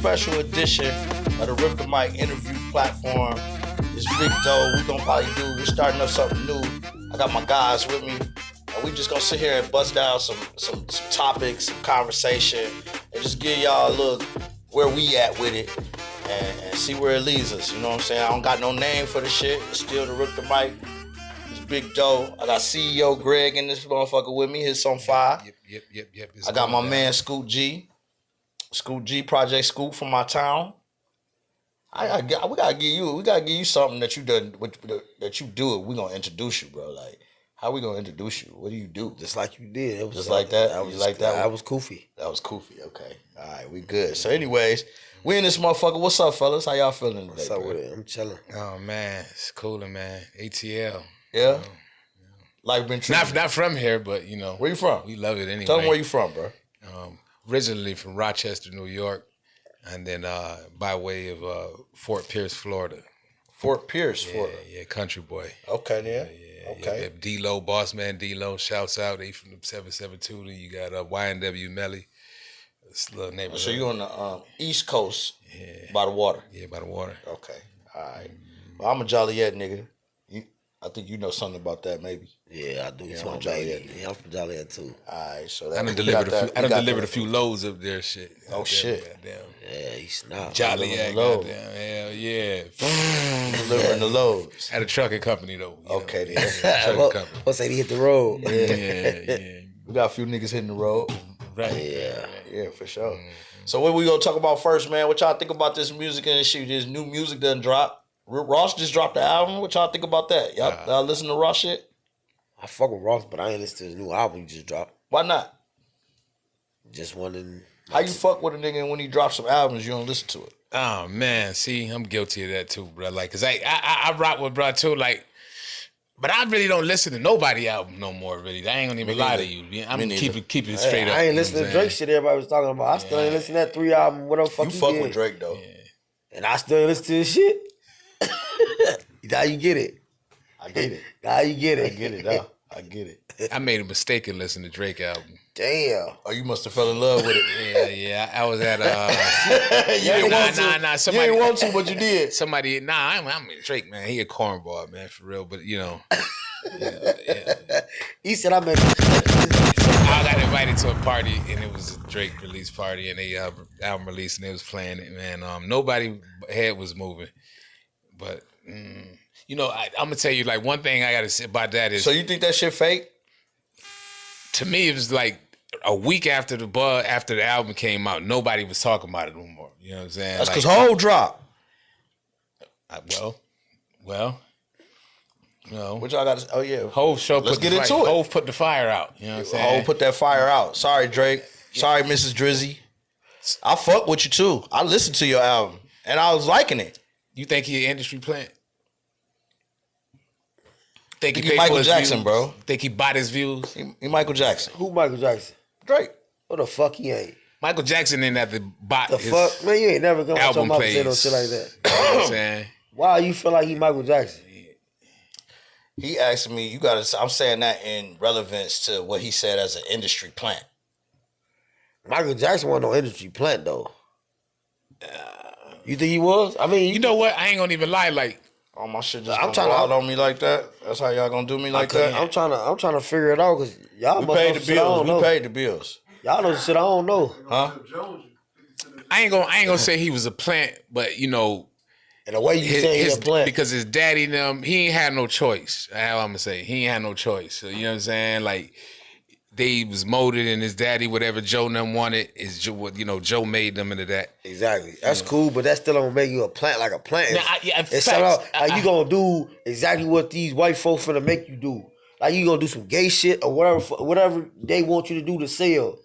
special edition of the RipDaMic interview platform. It's Big Doe. We're starting up something new. I got my guys with me. And we just gonna sit here and bust down some topics, some conversation, and just give y'all a look where we at with it and see where it leads us. You know what I'm saying? I don't got no name for the shit. It's still the RipDaMic. It's Big Doe. I got CEO Greg in this motherfucker with me. His on fire. Yep. I got my man Scoot G. Scoot G, Project Scoot from my town. We gotta give you something that you done that you do it. We gonna introduce you, bro. Like, how we gonna introduce you? What do you do? Just like you did. It was just like that. That was like that. That was Koofy. That was Koofy. Okay. All right, we good. So, anyways, we in this motherfucker. What's up, fellas? How y'all feeling today? What's up with it? I'm chilling. Oh man, it's cooling, man. ATL. Yeah. Life been true. Not from here, but you know. Where you from? We love it anyway. Tell them where you from, bro. Originally from Rochester, New York, and then by way of Fort Pierce, Florida. Fort Pierce, Florida. Yeah, country boy. Okay, then. Okay. Yeah, D-Lo, boss man D-Lo, shouts out. They from the 772. Then you got YNW Melly. It's a little neighborhood. So you on the East Coast, by the water. Yeah, by the water. Okay, all right. Well, I'm a Joliet nigga. I think you know something about that, maybe. Yeah, I do. Yeah, I'm Joliet. Yeah, I'm from Joliet too. All right, so I done delivered a few loads up there, shit. Oh shit. Goddamn. Yeah, he's not. Joliet, goddamn. Hell yeah. Delivering the loads. At a trucking company though. Okay, then. What's that? He hit the road. Yeah. We got a few niggas hitting the road. Right. Yeah, for sure. So what we gonna talk about first, man? What y'all think about this music and shit? This new music done dropped. Ross just dropped the album. What y'all think about that? Y'all listen to Ross shit? I fuck with Ross, but I ain't listen to his new album he just dropped. Why not? Just wanting. How you fuck with a nigga and when he drops some albums, you don't listen to it? Oh man, see, I'm guilty of that too, bro. Like, cause I rock with bro too, like, but I really don't listen to nobody album no more. Really, I ain't gonna even lie to you. I'm keep it straight up. I ain't listening to Drake shit. Everybody was talking about. I still ain't listening to that 3 album. What the fuck you fuck with Drake though, and I still ain't listen to his shit. Now you get it. I get it. Now you get it. I get it. Now I get it. I made a mistake in listening to Drake album. Damn. Oh, you must have fell in love with it. Yeah. I was at you didn't want to. Nah. Somebody you didn't want to, but you did. Somebody. I'm Drake, man. He a cornball, man, for real. But you know. Yeah. He said I made. I got invited to a party and it was a Drake release party and they album release and they was playing it, man. Nobody head was moving. But, you know, I'm going to tell you, like, one thing I got to say about that is... So you think that shit fake? To me, it was like a week after the album came out, nobody was talking about it no more. You know what I'm saying? That's because Hov dropped. Well, you know. What y'all got to... Oh, yeah. Hov Hov put the fire out. You know what I'm saying? Hov put that fire out. Sorry, Drake. Sorry, Mrs. Drizzy. I fuck with you, too. I listened to your album, and I was liking it. You think he an industry plant? Think he Michael Jackson, views? Bro. Think he bought his views? He Michael Jackson. Who Michael Jackson? Drake. What the fuck he ain't? Michael Jackson didn't have to buy the his fuck? Man, you ain't never gonna album talk plays. Say no shit like that. You know what I'm saying? Why you feel like he Michael Jackson? He asked me, I'm saying that in relevance to what he said as an industry plant. Michael Jackson wasn't no industry plant, though. You think he was? I mean, you know what? I ain't gonna even lie. Like, oh my shit, just I'm trying to out on me like that. That's how y'all gonna do me like that. I'm trying to figure it out because y'all we paid the bills. We paid the bills. Y'all know the shit I don't know, huh? I ain't gonna say he was a plant, but you know, in a way you say he's a plant because his daddy them he ain't had no choice. How I'm gonna say he ain't had no choice. So, you know what I'm saying? Like. They was molded and his daddy, whatever Joe and them wanted, is Joe made them into that. Exactly. That's cool, but that still don't make you a plant like a plant. Now, it's like you gonna do exactly what these white folks finna make you do. Like you gonna do some gay shit or whatever they want you to do to sell.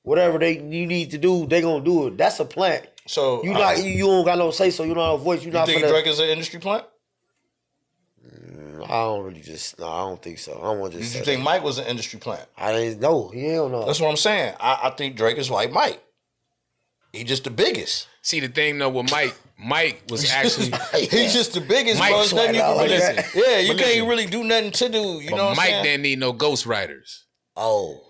Whatever you need to do, they gonna do it. That's a plant. So you don't got no say, so you don't have a voice. You think Drake is an industry plant? I don't think so. I don't want to just. Did you think Mike was an industry plant? I didn't know. Hell no. That's what I'm saying. I think Drake is like Mike. He just the biggest. See, the thing though with Mike was actually he's just the biggest. Mike, bro. Nothing you can really, you can't really do nothing to do. You know what I'm saying? Mike didn't need no ghostwriters. Oh.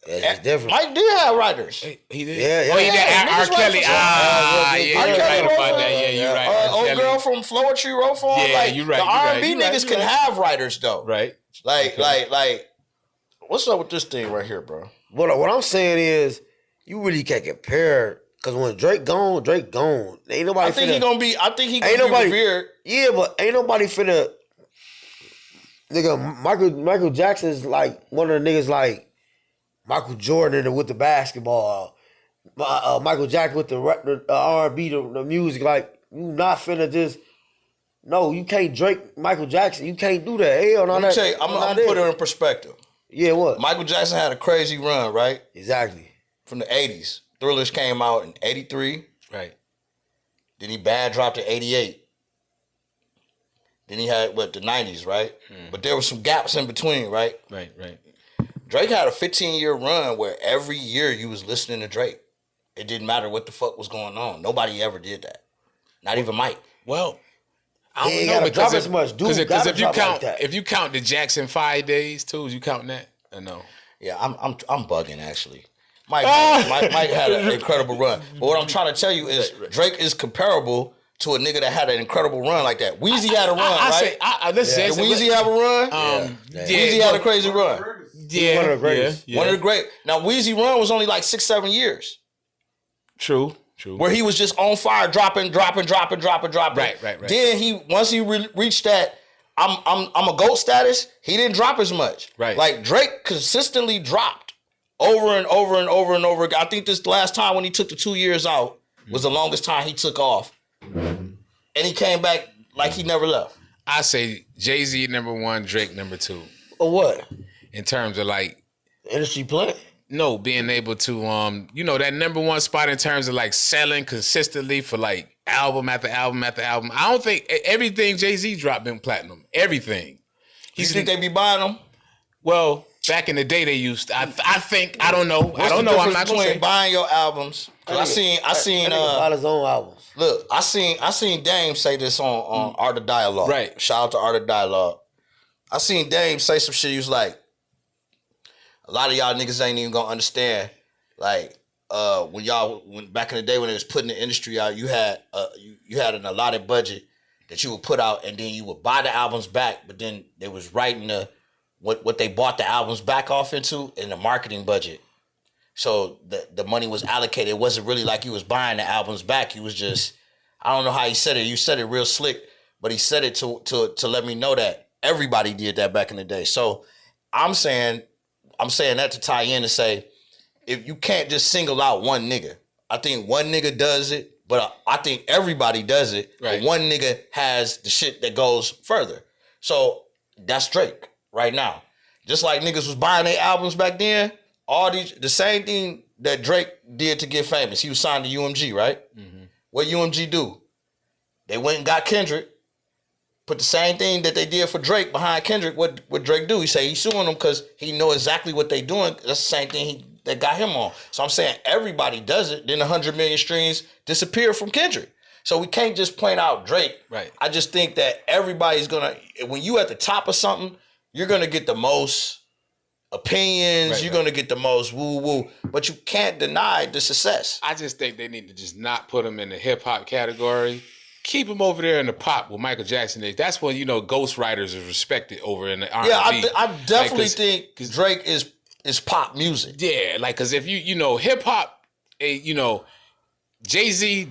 It's different. Mike did have writers. He did. Yeah. Oh, he did. Yeah, R. Kelly. yeah, Yeah, R. you're Kelly right wrote about for that. him. Yeah, you're right. Old R. Kelly. girl from Floetry wrote for him. Yeah, Like, you're right, the you're right, R&B you're right, niggas you're can right. have writers though. Right. Like, what's up with this thing right here, bro? What I'm saying is, you really can't compare. Cause when Drake gone. Ain't nobody. I think he gonna be revered. Yeah, but ain't nobody finna. Nigga, Michael Jackson's like one of the niggas like Michael Jordan with the basketball. Michael Jackson with the R&B, the music. Like, you not finna just. No, you can't Drake Michael Jackson. You can't do that. Hell, no, Let me tell you, I'm gonna put it in perspective. Yeah, what? Michael Jackson had a crazy run, right? Exactly. From the 80s. Thrillers came out in 83. Right. Then he bad dropped in 88. Then he had, the 90s, right? But there were some gaps in between, right? Right. Drake had a 15-year run where every year you was listening to Drake. It didn't matter what the fuck was going on. Nobody ever did that. Not even Mike. Well, I He don't know ain't gotta drop because as much, dude. Because Gotta if you drop count like that. if you count the Jackson 5 days too, you count that? Or no? Yeah, I'm bugging actually. Mike had an incredible run. But what I'm trying to tell you is Drake is comparable to a nigga that had an incredible run like that. Weezy had a run, right? Listen, Did Weezy have a run? Weezy had a crazy run. Yeah, One of the greatest. Yeah. One of the great. Now Weezy run was only like 6-7 years. True. Where he was just on fire, dropping. Right. Then once he reached that, I'm a GOAT status. He didn't drop as much. Right. Like Drake consistently dropped over and over and over and over again. I think this last time when he took the 2 years out was the longest time he took off, and he came back like he never left. I say Jay-Z #1, Drake #2. Or what? In terms of like Industry plant. No, being able to, that #1 spot in terms of like selling consistently for like album after album after album. I don't think everything Jay-Z dropped been platinum. Everything. You think they be buying them? Well, back in the day they used. I think. I don't know. What's I'm the not difference gonna say. between buying your albums? Cause I seen. Bought his own albums. Look, I seen Dame say this on Art of Dialogue. Right. Shout out to Art of Dialogue. I seen Dame say some shit. He was like, a lot of y'all niggas ain't even gonna understand. Like, when back in the day when it was putting the industry out, you had an allotted budget that you would put out, and then you would buy the albums back, but then they was writing what they bought the albums back off into in the marketing budget. So the money was allocated. It wasn't really like you was buying the albums back. You was just, I don't know how he said it. You said it real slick, but he said it to let me know that everybody did that back in the day. So I'm saying that to tie in and say, if you can't just single out one nigga. I think one nigga does it, but I think everybody does it. Right. But one nigga has the shit that goes further. So that's Drake right now. Just like niggas was buying their albums back then, the same thing that Drake did to get famous. He was signed to UMG, right? Mm-hmm. What UMG do? They went and got Kendrick, put the same thing that they did for Drake behind Kendrick. What Drake do? He say he's suing them because he know exactly what they doing. That's the same thing that got him on. So I'm saying everybody does it. Then 100 million streams disappear from Kendrick. So we can't just point out Drake. Right. I just think that everybody's gonna, when you at the top of something, you're gonna get the most opinions. You're gonna get the most woo. But you can't deny the success. I just think they need to just not put him in the hip hop category. Keep him over there in the pop with Michael Jackson is. That's when ghostwriters is respected over in the R&B. Yeah, I definitely think Drake is pop music. Yeah, like because if you hip hop, Jay-Z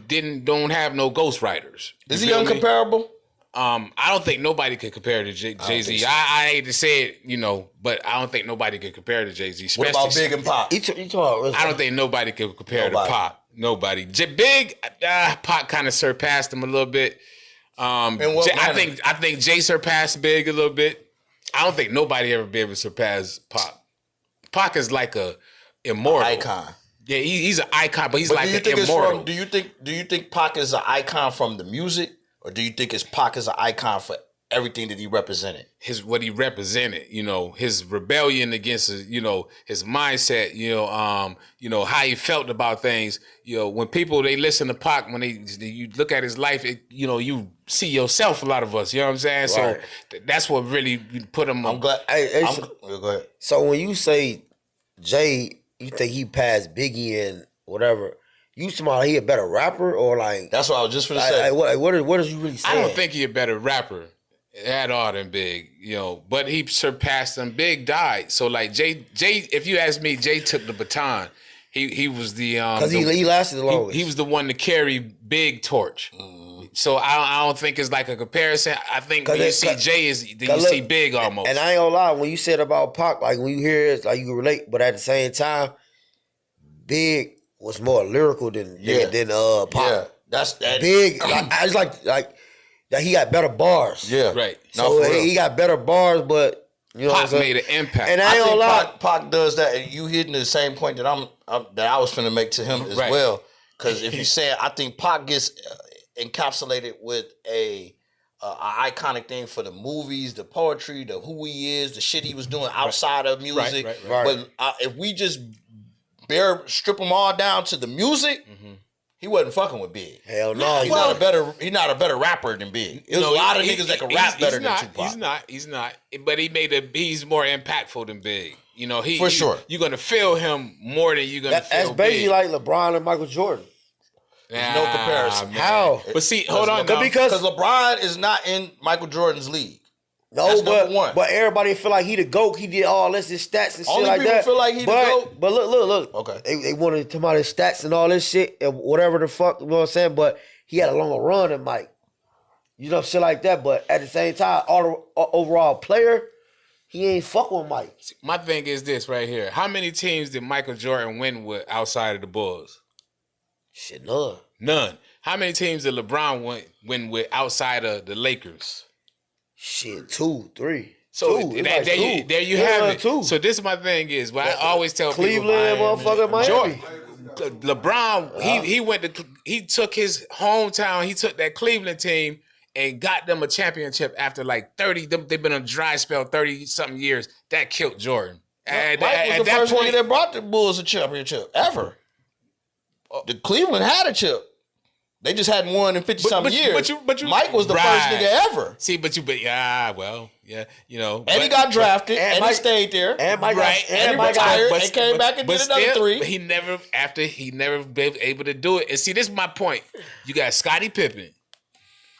don't have no ghostwriters. Is he uncomparable? I don't think nobody could compare to Jay-Z. I hate to say it, but I don't think nobody could compare to Jay-Z. What about Big and Pop? I don't think nobody could compare to Pop. Nobody. Big, Pop kind of surpassed him a little bit. I think Jay surpassed Big a little bit. I don't think nobody ever be able to surpass Pop. Pac is like a immortal icon. Yeah, he's an icon, but he's like an immortal. Do you think Pac is an icon from the music, or do you think Pac is an icon for everything that he represented? What he represented, his rebellion against his mindset, how he felt about things. When people they listen to Pac, when you look at his life, you see yourself. A lot of us, you know what I'm saying. Right. So that's what really put him. I'm glad. Go ahead. So when you say Jay you think he passed Biggie and whatever? You somebody he a better rapper or like? That's what I was just gonna say. What is you really saying? I don't think he a better rapper at all than Big, but he surpassed him. Big died, so like Jay. If you ask me, Jay took the baton. He was the because he lasted the longest. He was the one to carry Big torch. So I don't think it's like a comparison. I think when you see Jay you see Big almost. And I ain't gonna lie, when you said about Pac, like when you hear it, like you can relate, but at the same time, Big was more lyrical than Pac. Yeah, that's that. Big. I just like that he got better bars. Yeah, right. So he got better bars, but Pac made an impact. And I ain't gonna lie, Pac does that, and you hitting the same point that I was finna make to him as well. Because if you say, I think Pac gets encapsulated with a iconic thing for the movies, the poetry, the who he is, the shit he was doing outside of music. Right. But if we just strip them all down to the music, he wasn't fucking with Big. Hell no. He's not a better rapper than Big. There's a lot of niggas that can rap better than Tupac. He's not. But he's more impactful than Big. For sure. You're gonna feel him more than you're gonna feel That's basically Big. like LeBron and Michael Jordan. There's no comparison. Man. How? But see, hold on. Because LeBron is not in Michael Jordan's league. No, That's number one. But everybody feel like he the GOAT. He did all this, his stats and shit Only like people that. feel like he the GOAT. But look. Okay. They wanted to talk about his stats and all this shit and whatever the fuck, you know what I'm saying? But he had a longer run than Mike. Shit like that. But at the same time, overall player, he ain't fuck with Mike. My thing is this right here. How many teams did Michael Jordan win with outside of the Bulls? Shit, none. None. How many teams did LeBron win with outside of the Lakers? Shit, 2, 3. So two. There you have it. Two. So this is my thing is what I always tell Cleveland, people. motherfucker, Miami. LeBron, he took his hometown, he took that Cleveland team and got them a championship after like 30. They've been on a dry spell 30 something years. That killed Jordan. Mike was the first nigga that brought the Bulls a championship ever. The Cleveland had a chip. They just hadn't won in 50-something years. But Mike was the first nigga ever. See, and he got drafted, and he stayed there. And Mike and he retired, and came back and did another 3. But he never been able to do it. And see, this is my point. You got Scottie Pippen.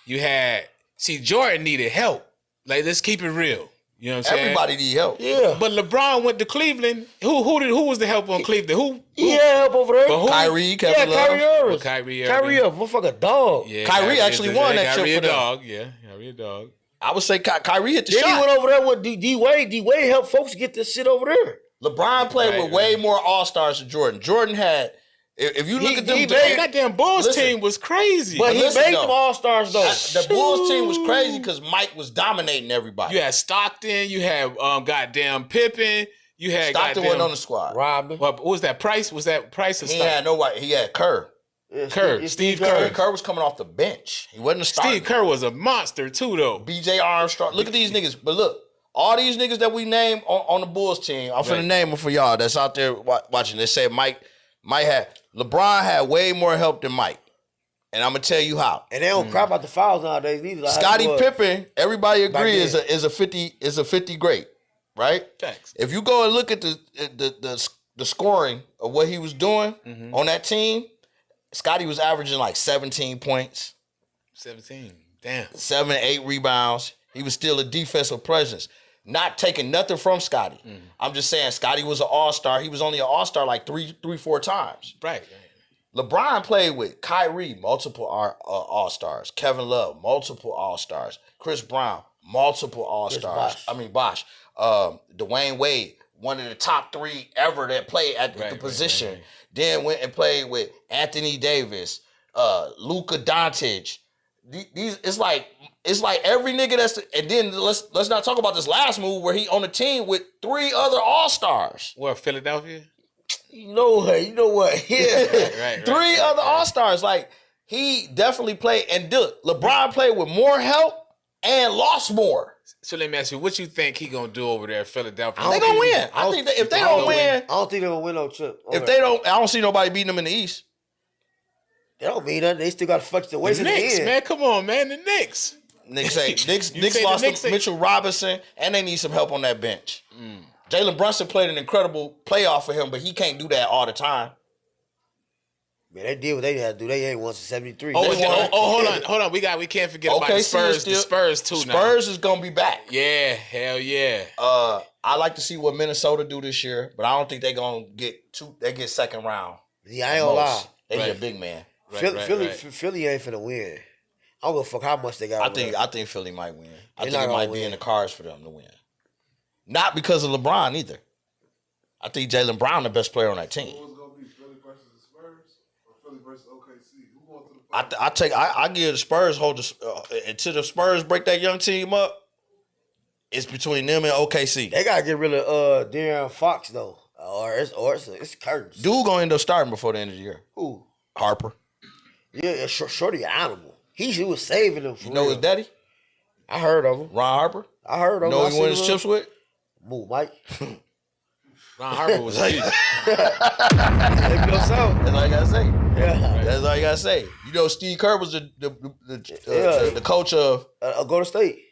Jordan needed help. Like, let's keep it real. You know what I'm saying? Everybody need help. Yeah. But LeBron went to Cleveland. Who was the help on Cleveland? Who? He had help over there. But who? Kyrie, Kevin Love. Kyrie Irving. Kyrie a motherfucking dog. Yeah, Kyrie actually won that chip for them. Dog. Yeah, Kyrie a dog. I would say Kyrie hit the Then shot. he went over there with D-Wade. D-Wade helped folks get this shit over there. LeBron played with way more All-Stars than Jordan. Jordan had... If you look at them... The goddamn Bulls team was crazy. But he made them All-Stars, though. The Bulls team was crazy because Mike was dominating everybody. You had Stockton. You had goddamn Pippen. You had Stockton wasn't on the squad. Robin. What was that Price? Was that Price or He Stockton? had nobody. He had Kerr. Steve Kerr. Kerr was coming off the bench. He wasn't a starter. Steve Kerr was a monster, too, though. B.J. Armstrong. Look at these niggas. But look, all these niggas that we name on the Bulls team, I'm finna name them for y'all that's out there watching. They say LeBron had way more help than Mike. And I'm gonna tell you how. And they don't cry about the fouls nowadays either. Like Scottie Pippen, everybody agree is a 50 great, right? Thanks. If you go and look at the scoring of what he was doing on that team, Scottie was averaging like 17 points. 17. Damn. 7, 8 rebounds. He was still a defensive presence. Not taking nothing from Scottie. I'm just saying Scottie was an all-star. He was only an all-star like 4 times. Right. LeBron played with Kyrie, multiple all-stars. Kevin Love, multiple all-stars. Chris Brown, multiple all-stars. Bosh. Dwayne Wade, one of the top 3 ever that played at the position. Right. Then went and played with Anthony Davis, Luka Doncic. It's like every nigga and then let's not talk about this last move where he on a team with 3 other all-stars. What, Philadelphia? You know what? Yeah. right. 3 other all-stars. Like, he definitely played. And LeBron played with more help and lost more. So let me ask you, what you think he gonna do over there in Philadelphia? They gonna win. I think if they don't win, I don't think they're gonna win no chip. I don't see nobody beating them in the East. They don't mean that. They still got to flex the waist in the end. Man, come on, man. The Knicks. Knicks lost Mitchell Robinson, and they need some help on that bench. Jalen Brunson played an incredible playoff for him, but he can't do that all the time. Man, they did what they had to do. They ain't once in 73. Hold on. We can't forget about the Spurs. The Spurs too. Spurs is gonna be back. Yeah, hell yeah. I like to see what Minnesota do this year, but I don't think they're gonna get They get second round. Yeah, I ain't gonna lie. They need a big man. Philly ain't finna win. I don't give a fuck how much they got. I think Philly might win. I think it might be in the cards for them to win. Not because of LeBron either. I think Jaylen Brown the best player on that team. Who's gonna be Philly versus the Spurs or Philly versus OKC? Who going to the finals? I give the Spurs until the Spurs break that young team up. It's between them and OKC. They gotta get rid of De'Aaron Fox though, or it's curtains. Dude gonna end up starting before the end of the year. Who? Harper. Yeah, Shorty an animal. He was saving them. You know his daddy? I heard of him. Ron Harper. I heard of him. Know he won his chips with? Move, Mike. Ron Harper was huge. That's all you gotta say. Yeah, that's all you gotta say. You know, Steve Kerr was the coach of Golden State.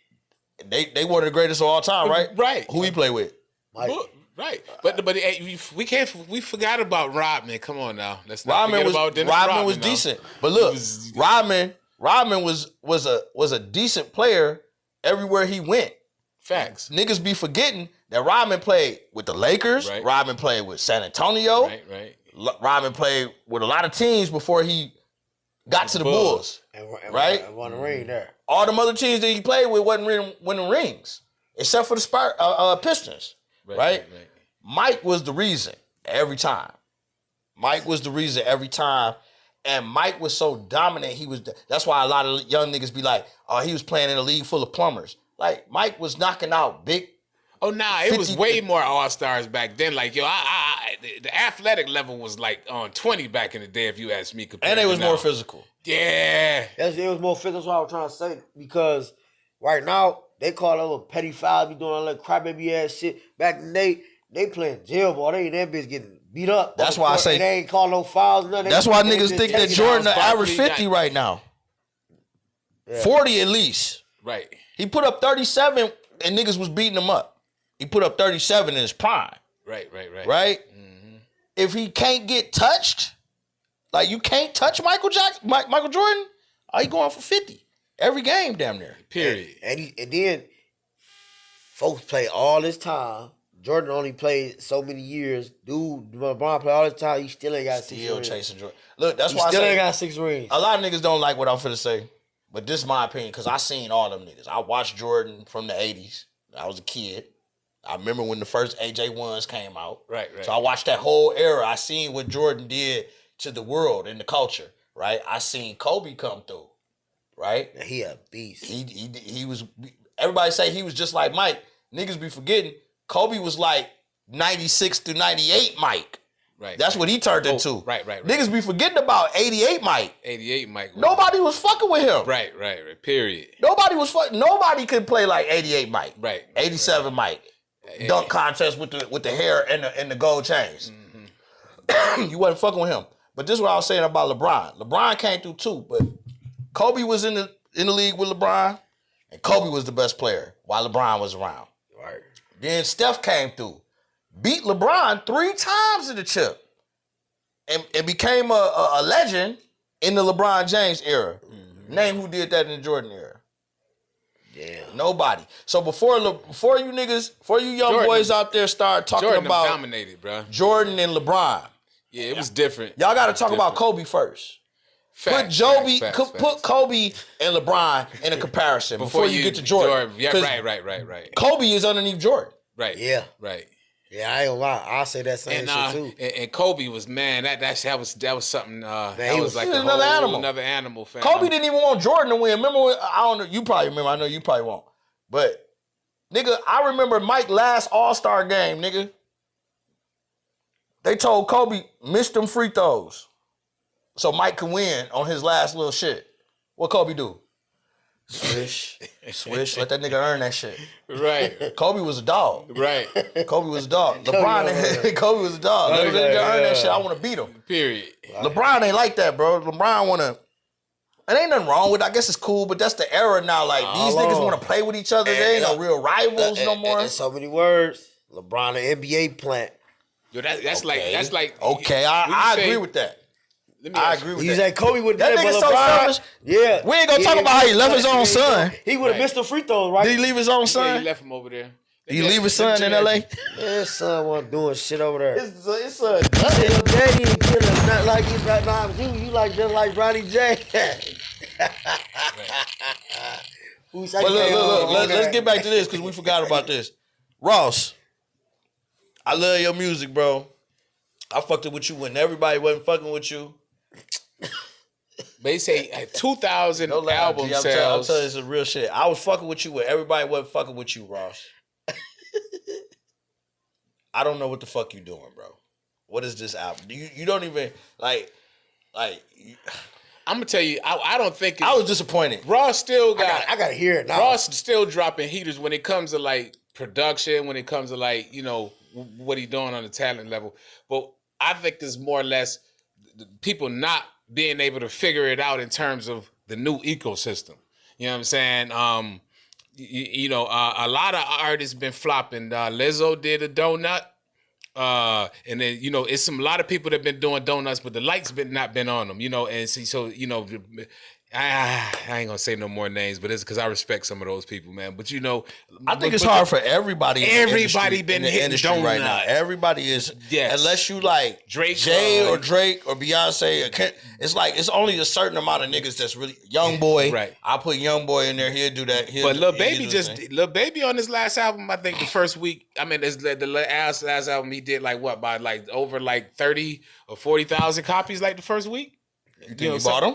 They one of the greatest of all time, right? Right. Who he play with? Mike. Right, but we forgot about Rodman. Come on now, let's not forget about Dennis Rodman. Rodman was decent, but look, Rodman was a decent player everywhere he went. Facts. Niggas be forgetting that Rodman played with the Lakers. Right. Rodman played with San Antonio. Right. Rodman played with a lot of teams before he got to the Bulls. And won the ring there. All them other teams that he played with wasn't winning rings, except for the Pistons. Right? Mike was the reason every time. And Mike was so dominant. That's why a lot of young niggas be like, "Oh, he was playing in a league full of plumbers." Like Mike was knocking out big. Oh nah, it was way more all-stars back then. Like the athletic level was like on 20 back in the day, if you ask me. And it was more physical. Yeah, it was more physical. That's what I was trying to say. Because right now they call them petty fouls, be doing all that crybaby ass shit. Back in the day, they playing jail ball. They ain't that bitch getting beat up. That's why I say they ain't call no fouls. Nothing. That's why niggas think that Jordan average 50 right now. Yeah. 40 at least. Right. He put up 37 and niggas was beating him up. He put up 37 in his prime. Right. Mm-hmm. If he can't get touched, like you can't touch Michael Jordan, he going for 50 every game damn near. Period. And then folks play all this time. Jordan only played so many years. Dude, LeBron played all this time. He still ain't got 6 rings. Still chasing Jordan. Look, that's why I still say ain't got 6 rings. A lot of niggas don't like what I'm finna say. But this is my opinion, because I seen all them niggas. I watched Jordan from the 80s. I was a kid. I remember when the first AJ1s came out. Right. So I watched that whole era. I seen what Jordan did to the world and the culture, right? I seen Kobe come through, right? He a beast. He was, everybody say he was just like Mike. Niggas be forgetting, Kobe was like 96 to 98 Mike. Right. That's what he turned into. Right. Niggas be forgetting about 88 Mike. 88 Mike. Nobody was fucking with him. Right. Period. Nobody could play like 88 Mike. Right. 87 Mike. Dunk contest with the hair and the gold chains. Mm-hmm. You wasn't fucking with him. But this is what I was saying about LeBron. LeBron came through too, but Kobe was in the league with LeBron, and Kobe was the best player while LeBron was around. Right. Then Steph came through. Beat LeBron 3 times in the chip and became a legend in the LeBron James era. Mm-hmm. Name who did that in the Jordan era. Yeah. Nobody. So before you young boys out there start talking Jordan about dominated, bro. Jordan and LeBron. Yeah, it was different. Y'all got to talk about Kobe first. Put Kobe and LeBron in a comparison before you get to Jordan. Yeah, right. Kobe is underneath Jordan. Right. Yeah. Right. Yeah, I ain't gonna lie. I'll say that same shit too. And Kobe was, man, that was something. That was like another animal. Fam. Kobe didn't even want Jordan to win. Remember when, I don't know, you probably remember. I know you probably won't. But nigga, I remember Mike's last All-Star game, nigga. They told Kobe, miss them free throws so Mike can win on his last little shit. What Kobe do? Swish, let that nigga earn that shit. Right. Kobe was a dog. Right. Kobe was a dog. Kobe was a dog. Let that nigga earn that shit. I want to beat him. Period. LeBron ain't like that, bro. LeBron want to... And ain't nothing wrong with it. I guess it's cool, but that's the era now. Like, these niggas want to play with each other. They ain't no real rivals no more. In so many words, LeBron, the NBA plant. Yo, that's like. Okay, I agree with that. I agree with He's that. like Kobe with That that, nigga but so LeBron, selfish. yeah. We ain't gonna talk about how he left his own son. He would have missed the free throws, right? Did he leave his own Yeah, son? he left him over there. He leave his son in LA? Yeah, his son wasn't doing shit over there. His son. He said your daddy ain't killing, not like he's not you like just like Ronnie J. But look, let's get back to this because we forgot about this. Ross, I love your music, bro. I fucked it with you when everybody wasn't fucking with you. They say 2,000 No lie, album G, I'm sales. telling you some real shit. I was fucking with you when everybody wasn't fucking with you, Ross. I don't know what the fuck you doing, bro. What is this album? You don't even like. I'm gonna tell you, I don't think I was disappointed. Ross still got. I gotta hear it now. Ross still dropping heaters when it comes to like production, when it comes to like what he doing on the talent level. But I think it's more or less people not being able to figure it out in terms of the new ecosystem. You know what I'm saying? A lot of artists been flopping. Lizzo did a donut. And then it's a lot of people that been doing donuts, but the lights not been on them, and so I ain't gonna say no more names, but it's because I respect some of those people, man. But I think it's hard for everybody. Everybody in the industry right now. Everybody is, unless you like Drake, Jay or Drake or Beyonce. It's like it's only a certain amount of niggas that's really Young Boy. Right. I put Young Boy in there. He'll do that. But Lil Baby on his last album, I think the first week. I mean, the last album he did by over 30 or 40,000 copies the first week. You think you bought them?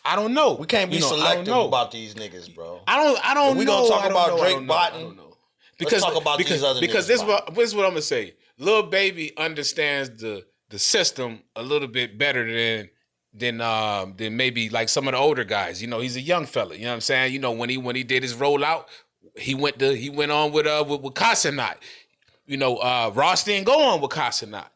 I don't know. We can't be selective about these niggas, bro. I don't know. We gonna talk about Drake I botting. don't know. Let's talk about these other niggas. Because this is what I'm gonna say. Lil Baby understands the system a little bit better than maybe like some of the older guys. He's a young fella. You know what I'm saying? When he did his rollout, he went on with Casanat. Ross didn't go on with Casanat.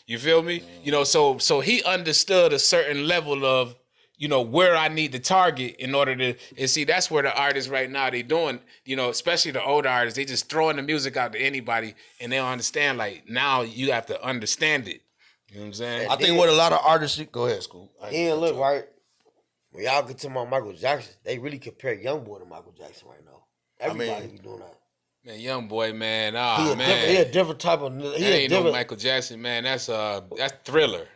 You feel me? So he understood a certain level of, where I need to target in order to, and see, that's where the artists right now, they doing, especially the older artists, they just throwing the music out to anybody and they don't understand, now you have to understand it. You know what I'm saying? I think what a lot of artists, go ahead, Scoop. Look, right? When y'all get to Michael Jackson, they really compare Youngboy to Michael Jackson right now. Everybody be doing that. Man, Young Boy, man. He a different type of. No Michael Jackson, man. That's Thriller.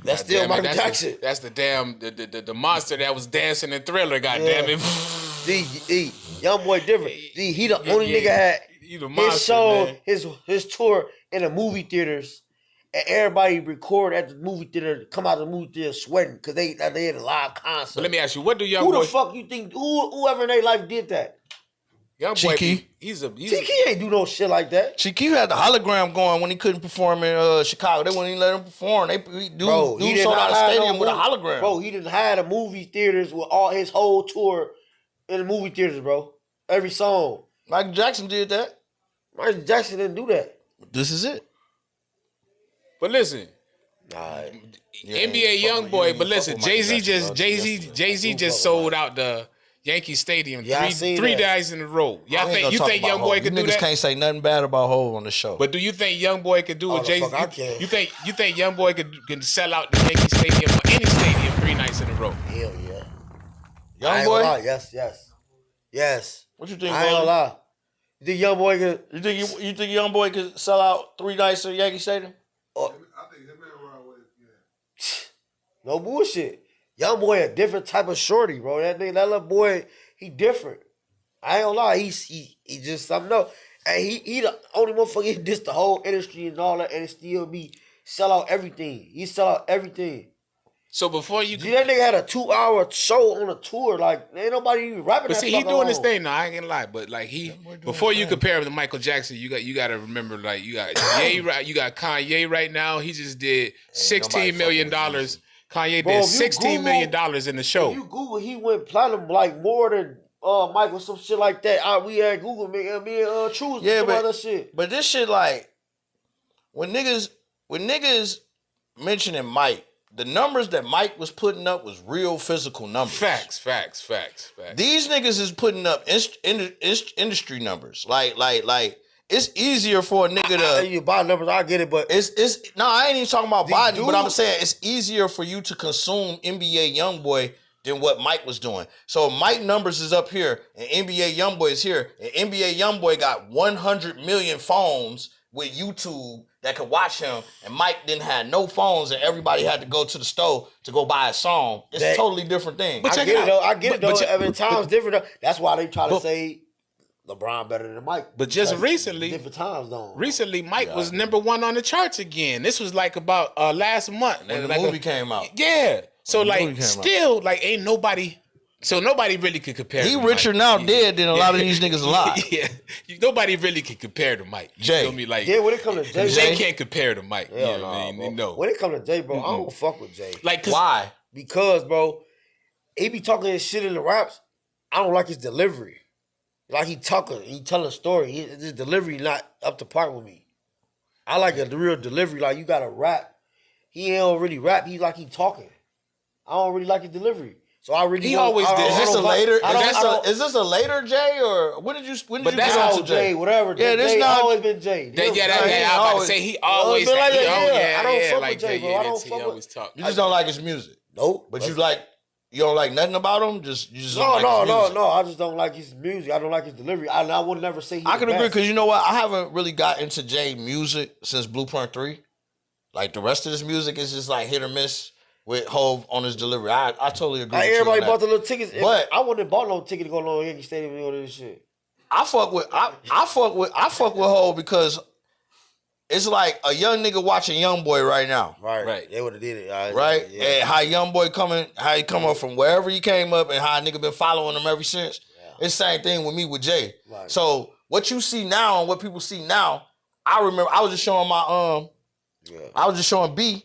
That's still Michael Jackson. That's the damn the monster that was dancing in Thriller. Goddamn it. Young Boy different. He the only nigga had his show, his tour in the movie theaters, and everybody record at the movie theater, come out of the movie theater sweating because they had a live concert. But let me ask you, what do Young Boy? Who the fuck you think? Whoever in their life did that? Young Boy, Cheeky. Cheeky ain't do no shit like that. Cheeky had the hologram going when he couldn't perform in Chicago. They wouldn't even let him perform. He sold out a stadium with a hologram. Bro, he didn't have the movie theaters with all his whole tour in the movie theaters, bro. Every song. Michael Jackson did that. Michael Jackson didn't do that. This is it. But listen. NBA Young Boy, but listen, Jay-Z just sold out the Yankee Stadium three days in a row. Y'all think Young Boy could do that? Niggas can't say nothing bad about Hov on the show. But do you think Young Boy could do what Jay-Z? You think Young Boy can sell out the Yankee Stadium or any stadium 3 nights in a row? Hell yeah. Young Boy? Yes. What you think, I ain't gonna lie. You think Young Boy could? You think Young Boy could sell out 3 nights at Yankee Stadium? I think him and Ron with No bullshit. Young Boy a different type of shorty, bro. That little boy, he different. I ain't gonna lie. He just something else. And he the only motherfucker he dissed the whole industry and all that, and it still be sell out everything. He sell out everything. So before you, that nigga had a 2-hour show on a tour. Like ain't nobody even rapping. But that see, he doing long. his thing now. I ain't gonna lie, but like before you compare him to Michael Jackson, you got to remember like you got you got Kanye right now. He just did $16 million. Kanye did $16 million in the show. If you Google, he went platinum like more than Michael, some shit like that. We had Google, me and True, some other shit. But this shit like when niggas mentioning Mike, the numbers that Mike was putting up was real physical numbers. Facts. These niggas is putting up industry numbers. Like it's easier for a nigga to you buy numbers. I get it, but it's no. I ain't even talking about body, dudes- but I'm saying it's easier for you to consume NBA YoungBoy than what Mike was doing. So Mike numbers is up here, and NBA YoungBoy is here, and NBA YoungBoy got 100 million phones with YouTube that could watch him, and Mike didn't have no phones, and everybody had to go to the store to go buy a song. It's a totally different thing. I get it though. I get it though. Every time's different. Though. That's why they try to say LeBron better than Mike. But just Like, recently, different times though. Recently, Mike was #1 on the charts again. This was like about last month When the like movie came out. Yeah. So When the movie like, came out. still like, ain't nobody. So nobody really could compare. He to richer Mike. now dead than a lot of these niggas alive. Yeah, nobody really can compare to Mike. You Jay. feel me? Like, Yeah, when it comes to Jay, Jay can't compare to Mike. You Hell know what I nah, mean? bro. No. When it comes to Jay, bro, I don't fuck with Jay. Like, 'cause Why? Because, bro, he be talking his shit in the raps. I don't like his delivery. Like he talking, he telling a story. His delivery not up to par with me. I like the real delivery. Like you gotta rap. He don't really rap. He like he talking. I don't really like his delivery. So I really He don't- always I did. don't- Is I this a don't fuck- later? I don't- I don't- Is this a later Jay or when did you But get that's on Oh, to Jay, whatever. Yeah, this Jay not always been Jay. yeah, He I'm about always- to say he always. been like that, he yeah. always- I don't fuck like with Jay, Jay, bro. yeah, I don't he fuck always with- talk. You just don't like his music, Nope. but you don't like nothing about him. You just don't like his music. No. I just don't like his music. I don't like his delivery. I would never say he. I can the agree best. because you know what? I haven't really got into Jay music since Blueprint 3. Like the rest of his music is just like hit or miss with Hov on his delivery. I totally agree. Like, with everybody you on bought that. the little tickets. But- I wouldn't have bought no ticket to go to Yankee Stadium and all this shit. I fuck with Hov because it's like a young nigga watching Young Boy right now. Right. They would have did it. Right? Yeah. And how Young Boy how he come up from wherever he came up and how a nigga been following him ever since. Yeah. It's the same thing with me with Jay. Right. So what you see now and what people see now, I remember I was just showing I was just showing B.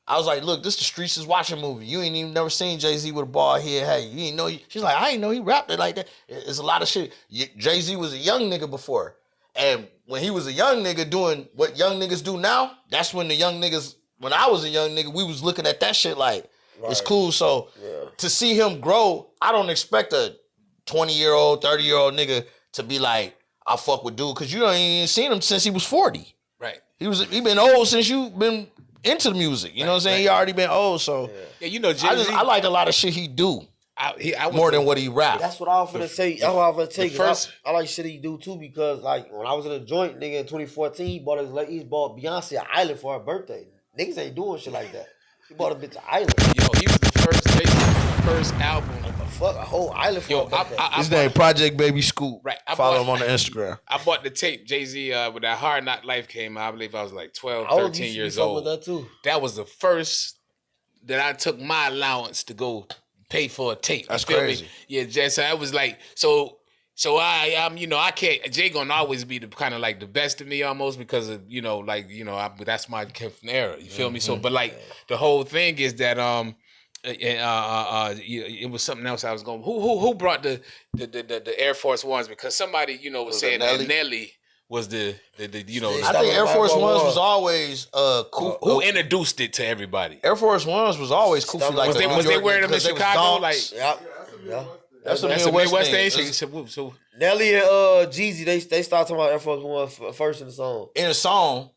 I was like, look, this the Streets is Watching movie. You ain't even never seen Jay-Z with a bald head. Hey, you ain't know. She's like, I ain't know he rapped it like that. It's a lot of shit. Jay-Z was a young nigga before. And when he was a young nigga doing what young niggas do now, that's when when I was a young nigga, we was looking at that shit like, it's cool. So to see him grow, I don't expect a 20-year-old, 30-year-old nigga to be like, I fuck with dude. Because you don't even seen him since he was 40. Right. He been old since you been into the music. You know what I'm saying? He already been old, so Yeah, you know, Jay-Z. I like a lot of shit he do I was more than what he rap. That's what I was finna say. That's what I was finna take. first- I like shit he do too because like when I was in a joint, nigga, in 2014, he bought Beyonce an island for her birthday. Niggas ain't doing shit like that. He bought a bitch an island. Yo, he was the first Jay-Z's first album. Fuck a whole island for Yo, her birthday. His name Project Baby Scoop. Right. Follow him on the Instagram. I bought the tape Jay-Z when that Hard Knock Life came out. I believe I was like 12, I was 13 used to years be fucking old. with that too. That was the first that I took my allowance to go pay for a tape. You That's feel crazy. Me? Yeah, Jay. So I was like, so I'm, I can't. Jay gonna always be the kind of like the best of me almost because of that's my era. You feel me? So, but like the whole thing is that it was something else I was going. Who brought the Air Force Ones? Because somebody was saying that Nelly was the I think Air Force Ones was always cool. who introduced it to everybody. Air Force Ones was always koofy. Like Was they wearing them in because they was Chicago? donks. Like Yeah. That's a that's a Midwest Midwest thing. thing. So Nelly and Jeezy, they started talking about Air Force One first in the song. In a song,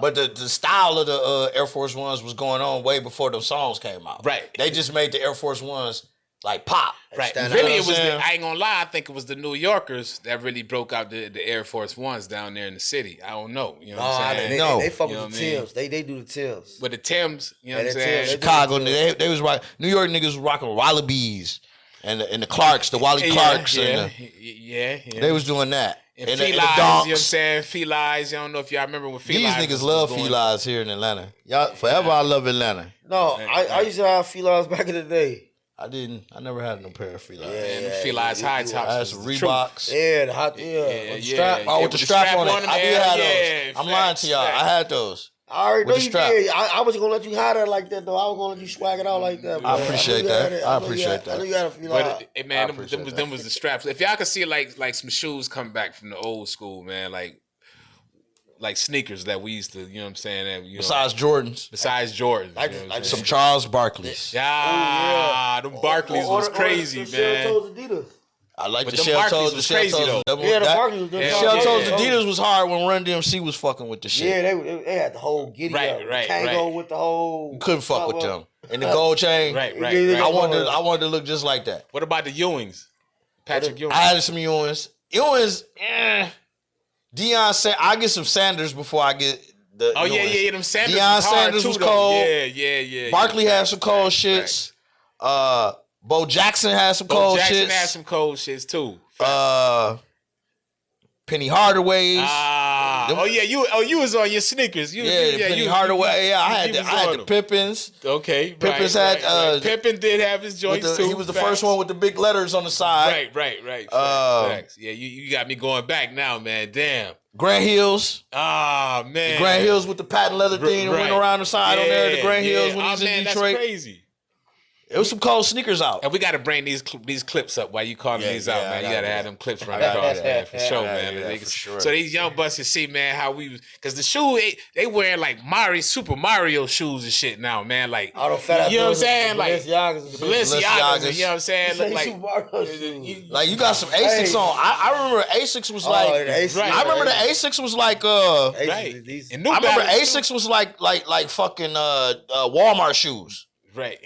but the style of the Air Force Ones was going on way before those songs came out. Right. They just made the Air Force Ones like pop. right, stand out. really, You it know was. what I'm saying? I ain't gonna lie. I think it was the New Yorkers that really broke out the Air Force Ones down there in the city. I don't know. You know what I'm saying? They fuck You know with the what I mean? Tims. They do the Tims. But the Timbs, you know Yeah, what I'm the saying? Timbs, Chicago, they was rock. New York niggas was rocking Wallabies and the Clarks, the Wally Clarks, and yeah. they was doing that. And the Felines, you know what I'm donks. saying? Felines, I don't know if y'all remember when Felines These niggas was love going- felines here in Atlanta. Y'all forever. I love Atlanta. No, I used to have felines back in the day. I never had no pair of felines. And the Felines high I tops had was some the truth. Reeboks. Yeah, the hot, Yeah, with the yeah. strap. Oh, with the strap on it. them, I did yeah, have those. yeah, I'm lying to y'all. facts. I had those. I already know With the you strap. did. I wasn't gonna let you hide that like that though. I was gonna let you swag it out like that. Bro. I appreciate knew you that. had it. I knew appreciate you had- that. I knew you had a feline. But hey, man, I them appreciate was the straps. If y'all could see like some shoes come back from the old school, man, like like sneakers that we used to, you know what I'm saying? That, Besides Jordans. Besides Jordans. Like- you know what I'm like saying? Some Charles Barkleys. Yeah, them Barclays was crazy, the man. Shell-toes Adidas. I like But the them shell Barclays toes. was The shell crazy, toes. though. Yeah, the Barclays was Yeah, Shell toes yeah. Adidas was hard when Run DMC was fucking with the shit. Yeah, they had the whole giddy Right, up. right, Tango right. with the whole. You couldn't fuck with them. And the gold chain. Right, Yeah, right, yeah, right. I wanted to look just like that. What about the Ewings? Patrick Ewing. I had some Ewins. Ewins, Deion said I get some Sanders before I get the. Oh, yeah, Ewins. yeah, them Sanders Deion was hard Sanders too, was though. cold. Yeah. Barkley had some cold Facts, shits. facts. Bo Jackson had some Bo cold Jackson shits. had some cold shits, too. Penny Hardaway's. Oh yeah, you was on your sneakers. Penny Hardaway. Yeah, I was had on the them. Pippins. Okay, Pippins right, had, right. Pippin did have his joints too. He was the facts. first one with the big letters on the side. Right. Facts. Yeah, you got me going back now, man. Damn. Grant Hills. Ah, man. Grant Hills with the patent leather thing that went around the side on there. The Grant Hills when he was in Detroit. That's crazy. It was some cold sneakers out. And we got to bring these clips up while you calling these out, man. You got to have them clips running gotta across, do man, that. for sure, I gotta man. do that They for can- sure. So these young bucks can see, man, how we, because the shoe, they wearing like Super Mario shoes and shit now, man. Like, All the fat you know what I'm saying? Like, Balenciagas and shit. Balenciagas, you know what I'm saying? Look like, Super Mario shoes. Like you got some Asics Hey. on. I remember Asics was like. the Asics. Right. I remember the Asics was like. Asics right. is decent. And New I remember Balance, Asics was like fucking Walmart shoes. right,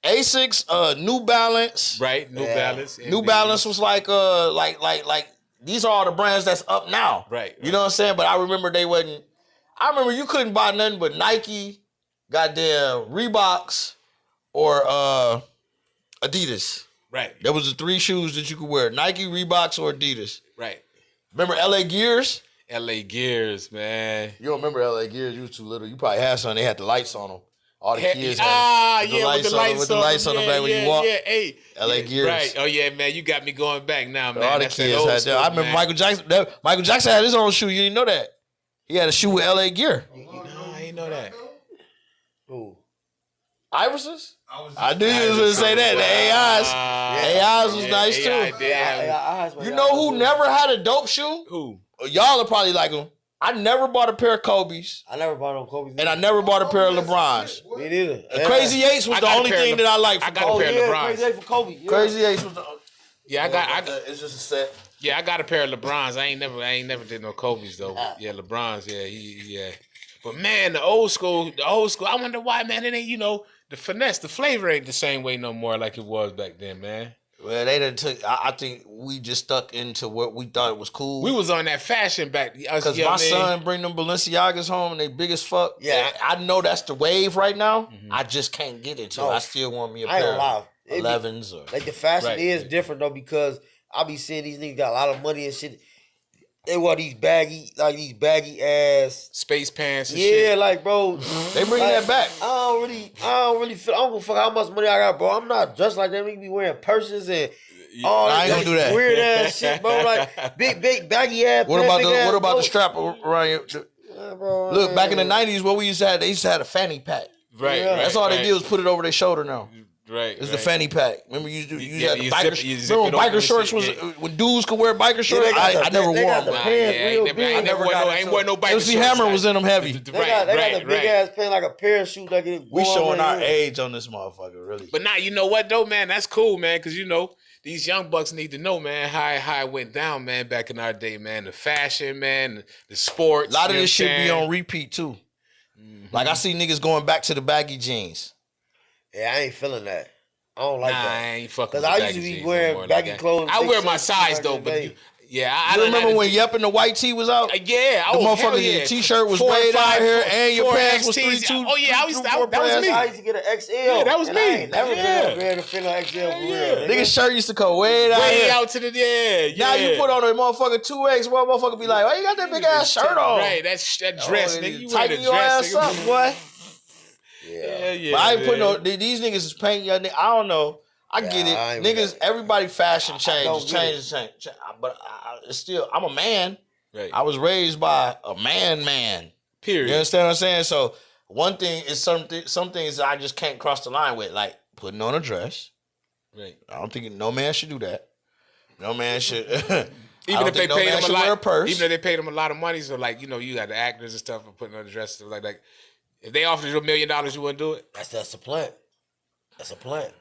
Asics, New Balance. right, New Yeah. Balance. New Balance was like these are all the brands that's up now. Right. You know what I'm saying? But I remember they wasn't. I remember you couldn't buy nothing but Nike, goddamn Reeboks, or Adidas. Right, There was the three shoes that you could wear: Nike, Reeboks, or Adidas. right. Remember LA Gears? LA Gears, man. You don't remember LA Gears? You was too little. You probably had some. They had the lights on them. All the kids had with the lights lights on, with the lights on them back when you walk. Yeah, hey. LA Gears. Right. Oh yeah, man. You got me going back now, man. All the That's that kids old had school, that. I remember man. Michael Jackson. Michael Jackson had his own shoe. You didn't know that. He had a shoe with LA Gear. No, I ain't know that. Ooh. Iversons? I knew you was going to say that. The AIs was nice AI too. did have- Yeah, You know who never had a dope shoe? Who? Y'all are probably like them. I never bought a pair of Kobe's, I never bought no Kobe's. and I never bought a pair of LeBrons. Me neither. The Crazy Eights was I the got a only pair of thing that I liked I from got a Kobe. pair of LeBrons. Crazy Eight for Kobe. Yeah. Crazy Eights was the Yeah, I got. it's just a set. Yeah, I got a pair of LeBrons. I ain't never did no Kobe's though. Yeah, LeBrons. Yeah. But man, the old school. I wonder why, man. It ain't the finesse, the flavor ain't the same way no more like it was back then, man. Well, they didn't took. I think we just stuck into what we thought it was cool. We was on that fashion back. Because my son bring them Balenciagas home and they big as fuck. Yeah. I know that's the wave right now. I just can't get into it. No. I still want me a I ain't pair gonna of lie. It be- 11s or. Like the fashion Right. is different though because I be seeing these niggas got a lot of money and shit. They wear these baggy ass. space pants. And Yeah, shit. like bro. They bring like, that back. I don't really feel. I don't give a fuck how much money I got, bro. I'm not dressed like that. We be wearing purses and all I ain't that gonna do that. weird ass shit, bro. Like big baggy ass. What pants, about big the ass what about the coat. strap around your? Yeah, bro, Look, back in the '90s, what we used to have, they used to have a fanny pack. Right. Yeah. That's all they did was put it over their shoulder. Now Right. it's the fanny pack. Remember you Yeah, had the you biker. zip- you zip Remember it when open biker and shorts shit, was yeah. when dudes could wear biker shorts? they got I the- never they wore got them. the pants real big. I ain't wear no biker MC shorts, Hammer like- was in them heavy. They got the big ass pants like a parachute, like it. We going showing right our here. age on this motherfucker, really. But now you know what though, man. That's cool, man. Because these young bucks need to know, man, how it went down, man, back in our day, man. The fashion, man, the sports. A lot of you know this what I'm shit be saying? on repeat too. Like I see niggas going back to the baggy jeans. Yeah, I ain't feeling that. I don't like Nah, I that. ain't fucking. Cause with I used to baggy be jeans wearing no more baggy like that. clothes, I big wear my shirts size back though, in the but day. I You done remember had when to- Yep and the white tee was out? Yeah, The oh, hell motherfucker, yeah. your t-shirt was 4 way and down 5, here, and your 4 pants was XTs. 3-2. Oh yeah, I used to. That was pants. me. I used to get an XL. Yeah, that was and me. I ain't never Yeah. been able to fit an XL for real. Yeah. Niggas shirt used to go way down Way here. out to the yeah. Now you put on a motherfucker 2X, one motherfucker be like, "Oh, you got that big ass shirt on." Right, that dress, Oh, nigga. You wear the tighten your dress, ass nigga. up, boy. Yeah. But I ain't putting man. no. These niggas is painting your. I don't know. I get it. I ain't with Niggas, that. everybody fashion don't changes, get it. change. But it's still, I'm a man. Right. I was raised by a man. Period. You understand what I'm saying? So one thing is some things I just can't cross the line with, like putting on a dress. Right. I don't think no man should do that. No man should. Even if they no paid man them a should wear a lot, purse. even if they paid them a lot of money, so like you got the actors and stuff for putting on the dresses like if they offered you $1 million, you wouldn't do it. That's a plant. That's a plant.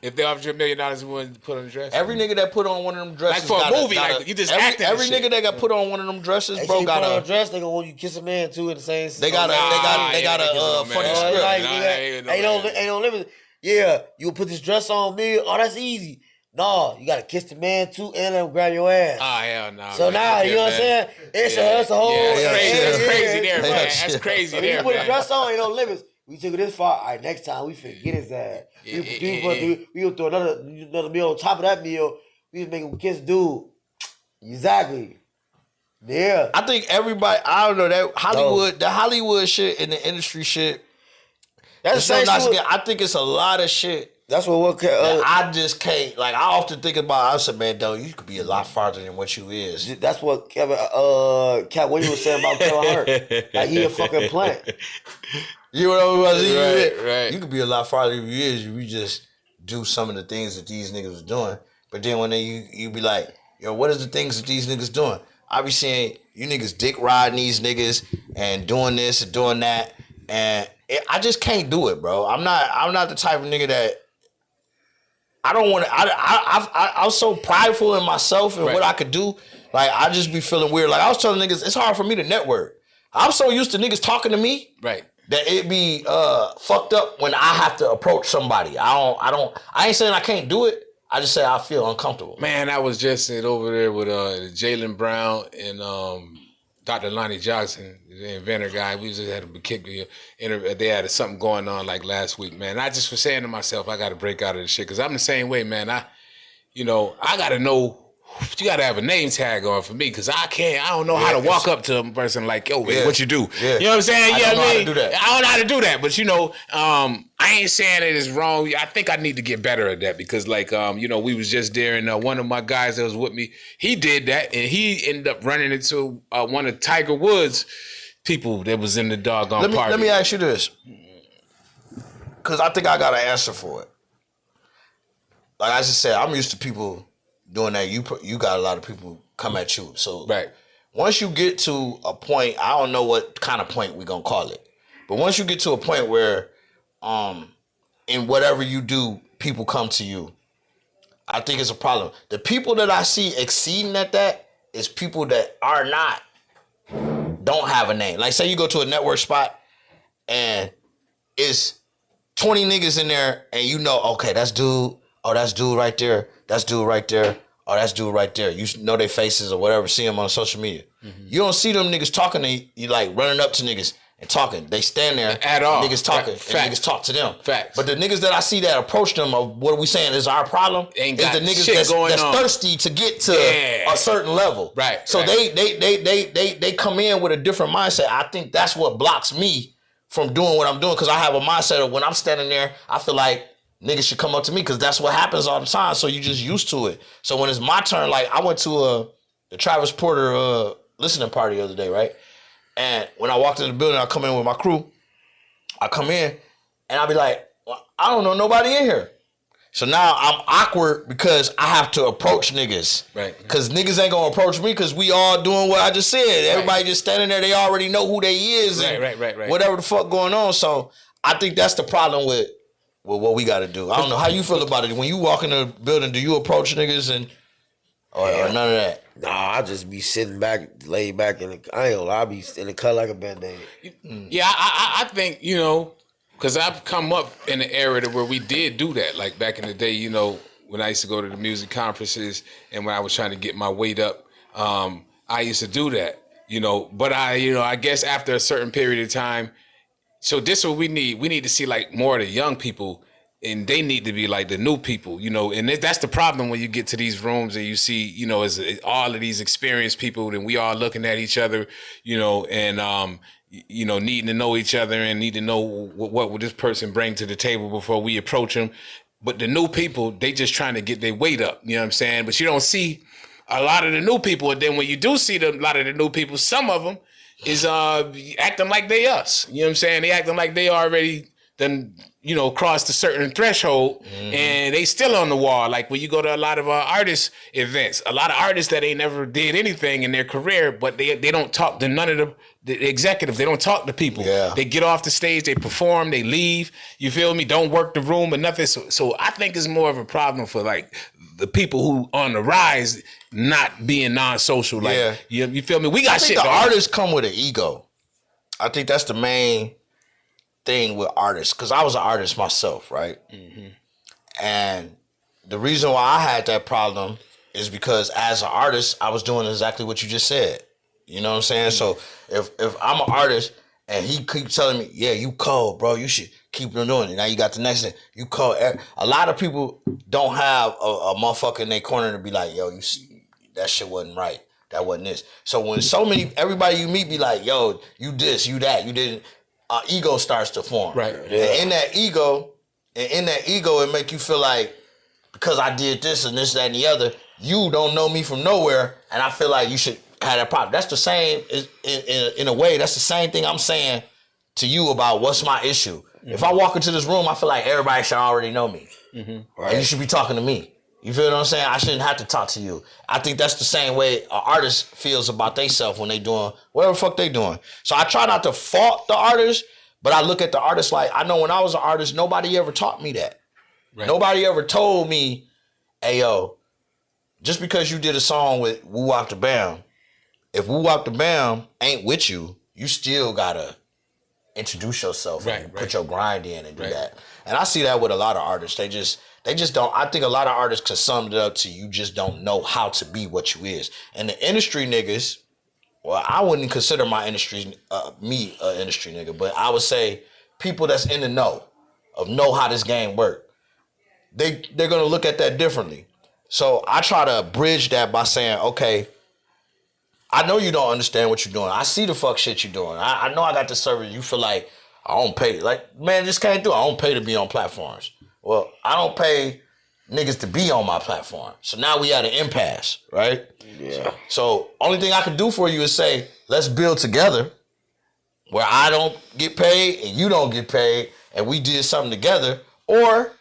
If they offered you $1 million, you wouldn't put on the dress. Every nigga that put on one of them dresses, like for a movie, like you just acting. Every nigga that got put on one of them dresses, They bro, say got put on a a dress. They gonna want you to kiss a man too in the same. they got a funny script. Ain't no limit. Yeah, you put this dress on me. Oh, that's easy. No, you gotta kiss the man too and let him grab your ass. Oh hell no. So now you know what I'm saying? It's a whole. That's crazy there, man. Yeah. That's crazy When there, you put a man. dress on, ain't no limits. We took it this far. All right, next time we finna get his ass. We gonna throw another meal on top of that meal. We just make him kiss dude. Exactly. Yeah. I think everybody, I don't know, the Hollywood shit and the industry shit, That's it's the so same nice. shit. I think it's a lot of shit That's what that I just can't, like, I often think about, I said, man, though, you could be a lot farther than what you is. that's what Kevin Cat what you was saying about Kevin Hart. Like he a fucking plant. You know what I'm saying? Right. You could be a lot farther than you is if you just do some of the things that these niggas was doing. But then when you be like, yo, what is the things that these niggas doing? I be seeing you niggas dick riding these niggas and doing this and doing that. And I just can't do it, bro. I'm not the type of nigga that I don't want to. I'm so prideful in myself and what I could do. Like I just be feeling weird. Like I was telling niggas, it's hard for me to network. I'm so used to niggas talking to me, Right. that it be fucked up when I have to approach somebody. I ain't saying I can't do it. I just say I feel uncomfortable. Man, I was just over there with Jalen Brown and Dr. Lonnie Johnson, the inventor guy. We just had a kick. They had something going on like last week, man. I just was saying to myself, I got to break out of this shit because I'm the same way, man. I got to know. You got to have a name tag on for me because I don't know how to walk up to a person like, yo, man, what you do? Yeah. You know what I'm saying? I don't know how to do that. I don't know how to do that. But, I ain't saying it is wrong. I think I need to get better at that because, we was just there and one of my guys that was with me, he did that and he ended up running into one of Tiger Woods' people that was in the doggone party. Let me ask you this because I think I got an answer for it. Like I just said, I'm used to people doing that. You got a lot of people come at you. So Right. once you get to a point, I don't know what kind of point we're gonna call it, but once you get to a point where, in whatever you do, people come to you, I think it's a problem. The people that I see exceeding at that is people that don't have a name. Like say you go to a network spot and it's 20 niggas in there and okay, that's dude. Oh, that's dude right there. That's dude right there. Oh, that's dude right there. You know their faces or whatever, see them on social media. Mm-hmm. You don't see them niggas talking to you, like running up to niggas and talking. They stand there at all. Niggas talking. And niggas talk to them. Facts. But the niggas that I see that approach them of what are we saying is our problem Ain't is got the niggas shit going that's on. thirsty to get to a certain level. Right. So right. they come in with a different mindset. I think that's what blocks me from doing what I'm doing because I have a mindset of when I'm standing there, I feel like niggas should come up to me because that's what happens all the time. So you just used to it. So when it's my turn, like I went to the Travis Porter listening party the other day, right? And when I walked in the building, I come in with my crew. I come in and I be like, well, I don't know nobody in here. So now I'm awkward because I have to approach niggas. Right. Because niggas ain't gonna approach me because we all doing what I just said. Everybody just standing there, they already know who they is and right. whatever the fuck going on. So I think that's the problem with what we got to do. I don't know how you feel about it. When you walk in the building, do you approach niggas or none of that? Nah, I just be sitting back, laid back I ain't gonna lie, I be in the cut like a Band-Aid. Yeah, I think, because I've come up in an era where we did do that. Like back in the day, when I used to go to the music conferences and when I was trying to get my weight up, I used to do that, But I guess after a certain period of time, so this is what we need. We need to see like more of the young people, and they need to be like the new people, And that's the problem when you get to these rooms and you see, as all of these experienced people, and we all looking at each other, and needing to know each other and need to know what would this person bring to the table before we approach them. But the new people, they just trying to get their weight up. You know what I'm saying? But you don't see a lot of the new people. And then when you do see a lot of the new people, some of them is acting like they us. You know what I'm saying? They acting like they already done crossed a certain threshold, and they still on the wall. Like when you go to a lot of artist events, a lot of artists that ain't never did anything in their career, but they don't talk to none of the executives. They don't talk to people. Yeah. They get off the stage, they perform, they leave. You feel me? Don't work the room or nothing. So I think it's more of a problem for like the people who on the rise not being non-social. Like you feel me? We got shit. The artists come with an ego. I think that's the main thing with artists, because I was an artist myself, right? And the reason why I had that problem is because as an artist, I was doing exactly what you just said. You know what I'm saying? So if I'm an artist and he keeps telling me, yeah, you cold, bro, you should keep doing it. Now you got the next thing. You cold. A lot of people don't have a motherfucker in their corner to be like, yo, that shit wasn't right. That wasn't this. So when everybody you meet be like, yo, you this, you that, you didn't, ego starts to form. Right. And in that ego, it make you feel like, because I did this and this, that, and the other, you don't know me from nowhere, and I feel like you should have that problem. That's the same, in a way, that's the same thing I'm saying to you about what's my issue. If I walk into this room, I feel like everybody should already know me. Right. And you should be talking to me. You feel what I'm saying? I shouldn't have to talk to you. I think that's the same way an artist feels about themselves when they doing whatever the fuck they doing. So I try not to fault the artist, but I look at the artist like, I know when I was an artist, nobody ever taught me that. Right. Nobody ever told me, hey, yo, just because you did a song with Woo Wop the Bam, if Woo Wop the Bam ain't with you, you still gotta introduce yourself and put your grind in and do that. And I see that with a lot of artists. They just don't. I think a lot of artists could sum it up to you just don't know how to be what you is. And the industry niggas, well, I wouldn't consider my industry me an industry nigga, but I would say people that's in the know how this game work. They're gonna look at that differently. So I try to bridge that by saying, okay, I know you don't understand what you're doing. I see the fuck shit you're doing. I know I got the service. You feel like I don't pay. Like, man, just can't do it. I don't pay to be on platforms. Well, I don't pay niggas to be on my platform. So now we at an impasse, right? Yeah. So only thing I can do for you is say, let's build together where I don't get paid and you don't get paid and we did something together, or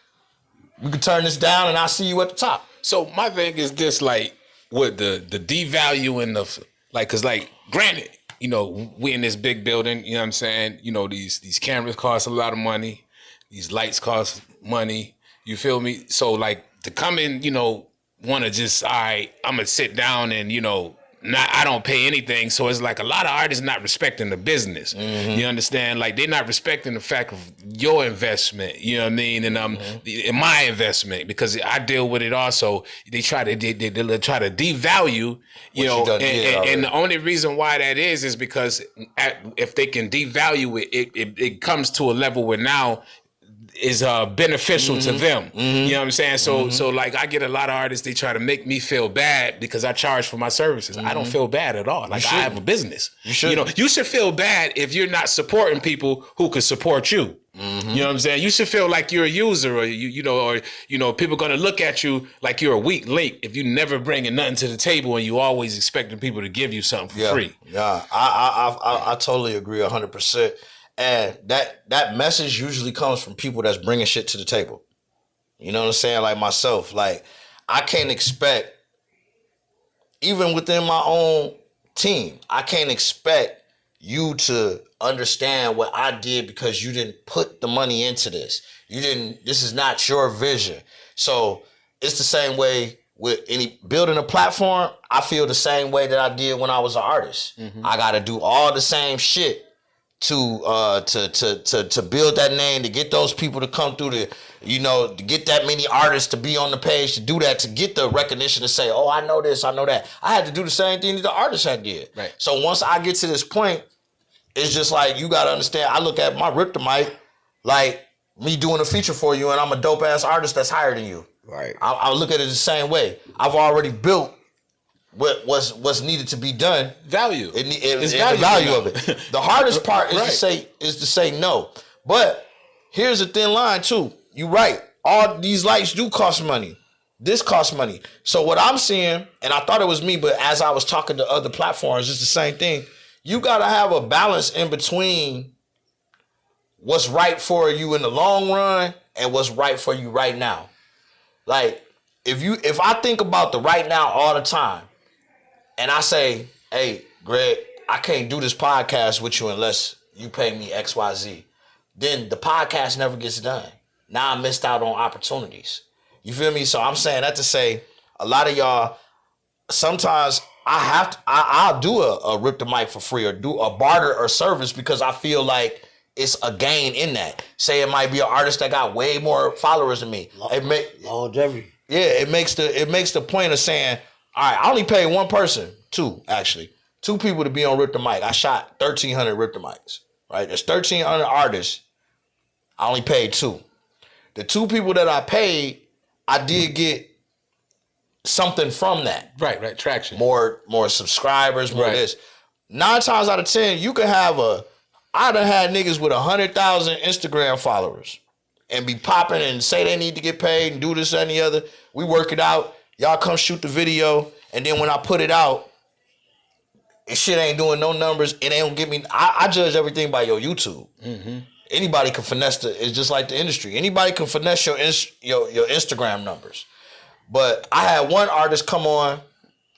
we could turn this down and I'll see you at the top. So my thing is this, like, with the devaluing of, like, cause like, granted, we in this big building, you know what I'm saying? These cameras cost a lot of money. These lights cost money. You feel me? So like to come in, want to just, all right, I'm going to sit down and, I don't pay anything. So it's like a lot of artists not respecting the business. You understand? Like they're not respecting the fact of your investment, you know what I mean? And in my investment, because I deal with it also. They try to devalue, and the only reason why that is because if they can devalue it comes to a level where now is beneficial to them. You know what I'm saying? So like I get a lot of artists, they try to make me feel bad because I charge for my services. I don't feel bad at all. Like I have a business. You should. You should feel bad if you're not supporting people who could support you. You know what I'm saying? You should feel like you're a user, or people gonna look at you like you're a weak link if you never bringing nothing to the table and you always expecting people to give you something for free. Yeah, I totally agree 100%. And that message usually comes from people that's bringing shit to the table. You know what I'm saying? Like myself, like I can't expect, even within my own team, I can't expect you to understand what I did because you didn't put the money into this. This is not your vision. So it's the same way with building a platform. I feel the same way that I did when I was an artist. I got to do all the same shit to build that name, to get those people to come through, to get that many artists to be on the page, to do that, to get the recognition to say, oh, I know this, I know that. I had to do the same thing that the artists had did. Right. So once I get to this point, it's just like, you got to understand, I look at my RipDaMic like me doing a feature for you and I'm a dope ass artist that's higher than you. Right. I look at it the same way. I've already built what's needed to be done. Value. It's the value of it. The hardest part is to say no. But here's a thin line too. You're right. All these lights do cost money. This costs money. So what I'm seeing, and I thought it was me, but as I was talking to other platforms, it's the same thing. You gotta have a balance in between what's right for you in the long run and what's right for you right now. Like, if I think about the right now all the time, and I say, hey, Greg, I can't do this podcast with you unless you pay me XYZ, then the podcast never gets done. Now I missed out on opportunities. You feel me? So I'm saying that to say, a lot of y'all, sometimes I'll do a rip the mic for free or do a barter or service because I feel like it's a gain in that. Say it might be an artist that got way more followers than me. Longevity. Yeah, it makes the point of saying, all right, I only paid one person, two people to be on Rip the Mic. I shot 1,300 Rip the Mics, right? There's 1,300 artists. I only paid two. The two people that I paid, I did get something from that. Right, traction. More subscribers, more this. 9 times out of 10, you can have I done had niggas with 100,000 Instagram followers and be popping and say they need to get paid and do this, that, and the other. We work it out. Y'all come shoot the video. And then when I put it out, it shit ain't doing no numbers. It ain't give me. I judge everything by your YouTube. Mm-hmm. Anybody can finesse it's just like the industry. Anybody can finesse your Instagram numbers. But I had one artist come on.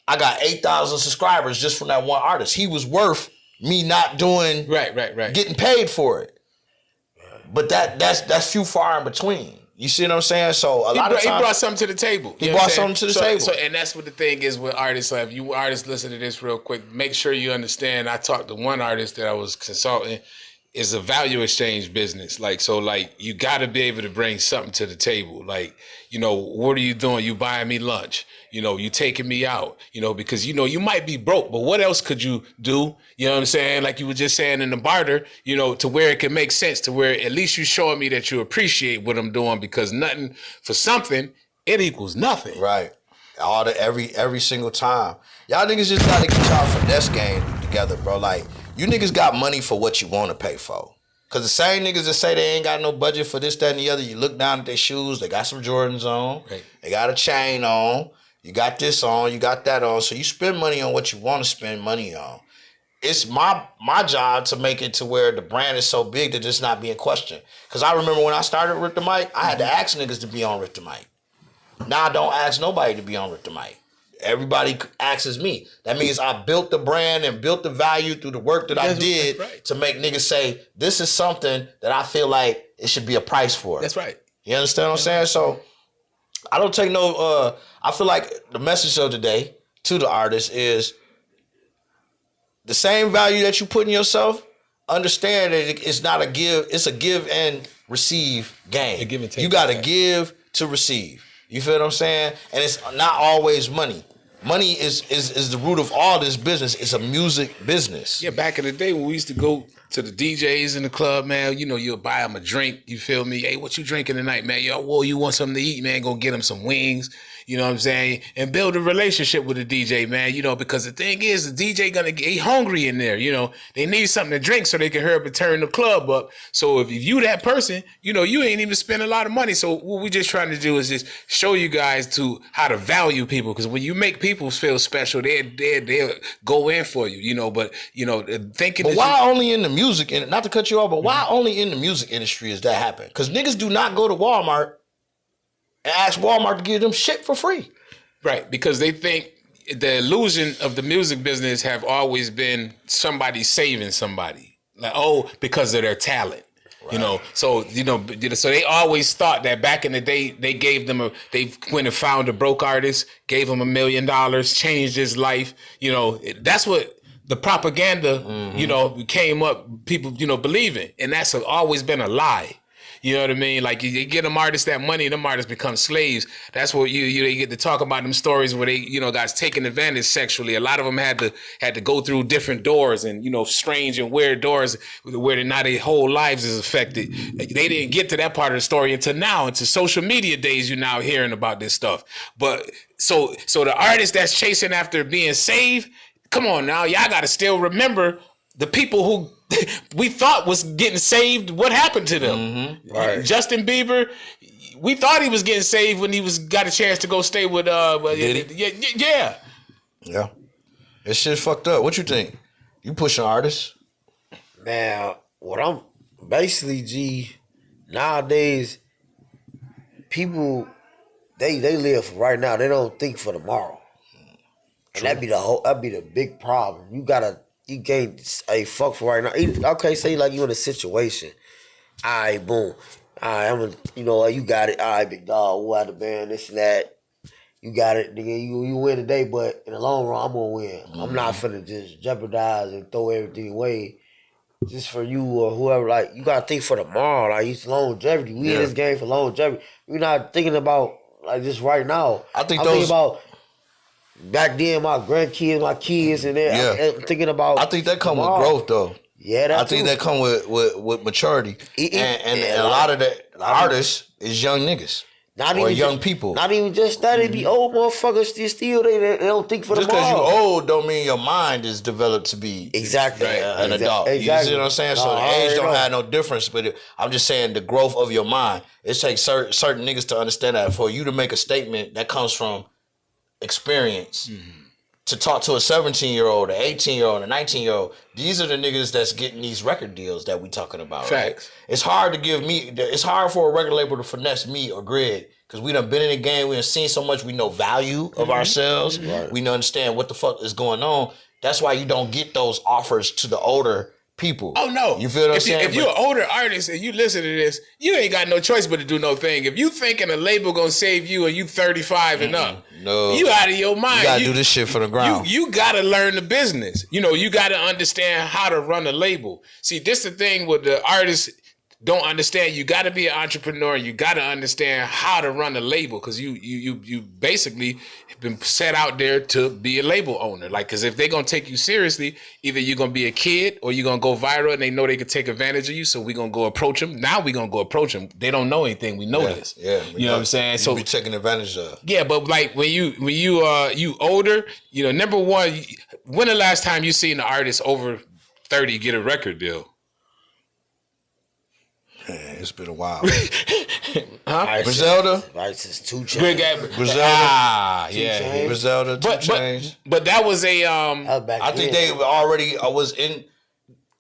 I got 8,000 subscribers just from that one artist. He was worth me not doing right. getting paid for it. But that's few far in between. You see what I'm saying? So a lot of times he brought something to the table. He brought something to the table. So, and that's what the thing is with artists. Like, if you artists listen to this real quick, make sure you understand. I talked to one artist that I was consulting. Is a value exchange business. Like, so like you got to be able to bring something to the table. Like, what are you doing? You buying me lunch? You taking me out? Because you might be broke, but what else could you do? You know what I'm saying? Like you were just saying in the barter, to where it can make sense, to where at least you showing me that you appreciate what I'm doing, because nothing for something, it equals nothing. Right. Every single time. Y'all niggas just got to get y'all finesse game together, bro. Like, you niggas got money for what you want to pay for. Because the same niggas that say they ain't got no budget for this, that, and the other, you look down at their shoes, they got some Jordans on, right. They got a chain on, you got this on, you got that on, so you spend money on what you want to spend money on. It's my job to make it to where the brand is so big that it's not being questioned. Because I remember when I started Rip the Mic, I had to ask niggas to be on Rip the Mic. Now I don't ask nobody to be on Rip the Mic. Everybody asks me. That means I built the brand and built the value through the work that I did to make niggas say, this is something that I feel like it should be a price for. That's right. You understand what I'm saying? So I don't take no, I feel like the message of the day to the artist is the same value that you put in yourself, understand that it's not a give, it's a give and receive game. A give and take. You got to give to receive. You feel what I'm saying? And it's not always money. Money is the root of all this business. It's a music business. Yeah, back in the day when we used to go to the DJs in the club, man, you'll buy them a drink. You feel me? Hey, what you drinking tonight, man? Yo, whoa, you want something to eat, man? Go get them some wings. You know what I'm saying? And build a relationship with the DJ, man, because the thing is, the DJ gonna get hungry in there, They need something to drink so they can hurry up and turn the club up. So if you that person, you ain't even spend a lot of money. So what we just trying to do is just show you guys to how to value people. Because when you make people feel special, they'll go in for you, But, thinking... But why only in the music, and not to cut you off, but why only in the music industry is that happen? Because niggas do not go to Walmart and ask Walmart to give them shit for free. Right, because they think the illusion of the music business have always been somebody saving somebody. Like, because of their talent. Right. So they always thought that back in the day they gave them they went and found a broke artist, gave him $1 million, changed his life. That's what the propaganda, came up, people, believing. And that's always been a lie. You know what I mean? Like, you get them artists that money, and them artists become slaves. That's what you get to talk about them stories where they, guys taken advantage sexually. A lot of them had to go through different doors and, strange and weird doors where now their whole lives is affected. They didn't get to that part of the story until now, into social media days. You're now hearing about this stuff. But so the artist that's chasing after being saved, come on now, y'all got to still remember the people who we thought was getting saved. What happened to them? Mm-hmm. Right. Justin Bieber, we thought he was getting saved when he got a chance to go stay with yeah. This shit fucked up. What you think? You pushing artists? Man, what I'm Basically, G, nowadays, people, they live for right now. They don't think for tomorrow. And that'd be the big problem. You can't say fuck for right now. Okay, say like you in a situation. All right, boom. All right, you got it. All right, big dog, what the band, this and that. You got it, nigga. You win today, but in the long run, I'm gonna win. I'm not finna just jeopardize and throw everything away just for you or whoever. Like, you gotta think for tomorrow. Like, it's longevity. We in this game for longevity. We're not thinking about like just right now. I'm thinking about back then, my grandkids, my kids, and I'm thinking about. I think that come with growth though. Yeah, I think that come with maturity. And a lot of the artists is young niggas. Or young people. Not even just that. It be old motherfuckers still they don't think for the tomorrow. Just because you old don't mean your mind is developed to be an adult. Exactly. You see what I'm saying? So the age don't have no difference. But I'm just saying the growth of your mind. It takes certain niggas to understand that. For you to make a statement that comes from experience, to talk to a 17-year-old, an 18-year-old, a 19-year-old, these are the niggas that's getting these record deals that we talking about. Facts. Right? It's hard to it's hard for a record label to finesse me or Greg, because we done been in the game, we done seen so much, we know value of ourselves, we understand what the fuck is going on. That's why you don't get those offers to the older people. Oh no. You feel what I'm saying? If you're an older artist and you listen to this, you ain't got no choice but to do no thing. If you thinking a label gonna save you and you 35 and up, you out of your mind. You gotta do this shit for the ground. You gotta learn the business. You gotta understand how to run a label. See, this the thing with the artists don't understand. You gotta be an entrepreneur. You gotta understand how to run a label, because you basically been set out there to be a label owner. Like, because if they're gonna take you seriously, either you're gonna be a kid or you're gonna go viral, and they know they can take advantage of you. So we're gonna go approach them. Now we're gonna go approach them. They don't know anything. We know this. Yeah, you know what I'm saying. So be taking advantage of. Yeah, but like when you older, number one, when the last time you seen an artist over 30 get a record deal? Man, it's been a while. Griselda? Right, since 2 Chainz. Griselda. Yeah. Griselda, 2 Chainz. But that was I think they already was in.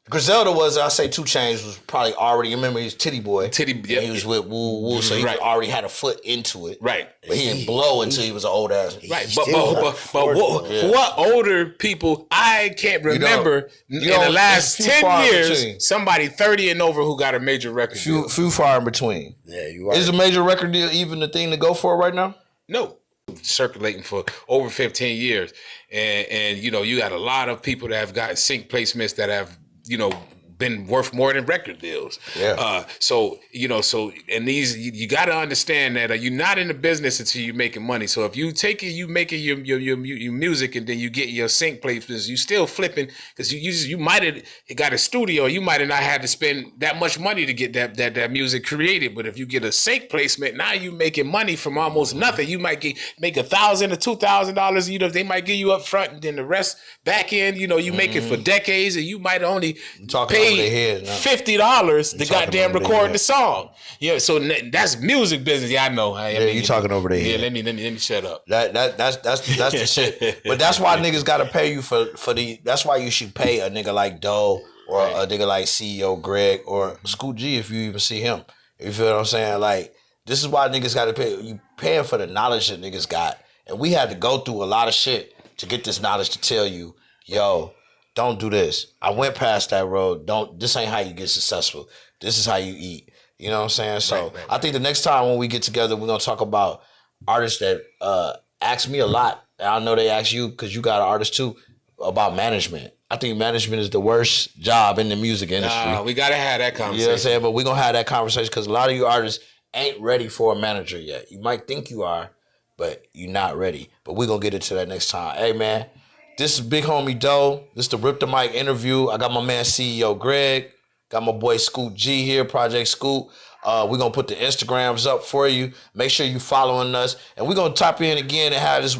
Griselda was, I say 2 Chainz was probably already, you remember he was Titty Boy. Yeah. He was with Woo Woo, so he already had a foot into it. Right. But he didn't blow until he was an old ass. Right. But what older people, I can't remember in the last 10 years, somebody 30 and over who got a major record deal. Few far in between. Yeah, you are. Is a major record deal even the thing to go for right now? No. Circulating for over 15 years. And you got a lot of people that have gotten sync placements that have been worth more than record deals. Yeah. So and these, you got to understand that you're not in the business until you're making money. So if you take it, you making your music, and then you get your sync placements, you still flipping, because you might have got a studio, you might have not had to spend that much money to get that music created. But if you get a sync placement, now you making money from almost nothing. You might make $1,000 or $2,000. They might give you up front, and then the rest back end. You make it for decades, and you might only pay $50 to goddamn record the song. Yeah, so that's music business. Yeah, I know. You talking over there. Yeah, let me shut up. That's the shit. But that's why niggas gotta pay you for the. That's why you should pay a nigga like Doe or a nigga like CEO Greg or Scoot G if you even see him. You feel what I'm saying? Like, this is why niggas gotta pay. You paying for the knowledge that niggas got, and we had to go through a lot of shit to get this knowledge to tell you, yo, don't do this. I went past that road. This ain't how you get successful. This is how you eat. You know what I'm saying? So right. I think the next time when we get together, we're going to talk about artists that ask me a lot. And I know they ask you, because you got an artist too, about management. I think management is the worst job in the music industry. We got to have that conversation. You know what I'm saying? But we're going to have that conversation, because a lot of you artists ain't ready for a manager yet. You might think you are, but you're not ready. But we're going to get into that next time. Hey, man. This is Big Homie Doe. This is the Rip the Mic interview. I got my man CEO Greg. Got my boy Scoot G here, Project Scoot. We're going to put the Instagrams up for you. Make sure you following us. And we're going to tap in again and have this